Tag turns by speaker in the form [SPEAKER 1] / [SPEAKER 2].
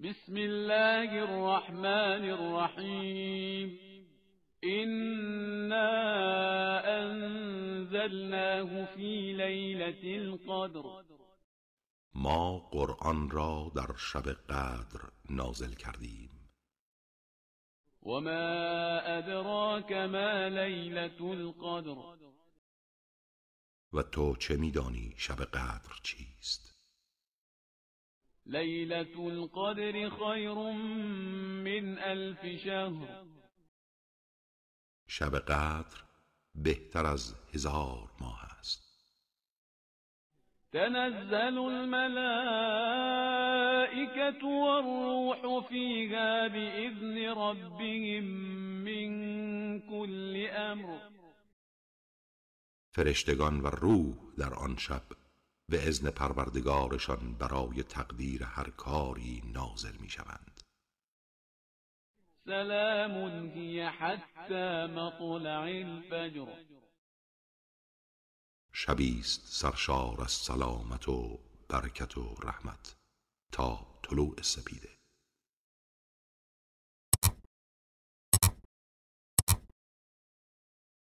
[SPEAKER 1] بسم الله الرحمن الرحیم إنا أنزلناه في ليلة القدر.
[SPEAKER 2] ما قرآن را در شب قدر نازل کردیم.
[SPEAKER 1] وما أدراك ما ليلة القدر.
[SPEAKER 2] و تو چه میدانی شب قدر چیست؟
[SPEAKER 1] ليلة القدر خير من 1000 شهر.
[SPEAKER 2] شب قدر بهتر از 1000 ماه است.
[SPEAKER 1] تنزل الملائكة والروح فيها بإذن ربهم من كل أمر.
[SPEAKER 2] فرشتگان و روح در آن شب به اذن پروردگارشان برای تقدیر هر کاری نازل می شوند.
[SPEAKER 1] سلام هی حتی مطلع الفجر.
[SPEAKER 2] شبیست سرشار از سلامت و برکت و رحمت تا طلوع سپیده.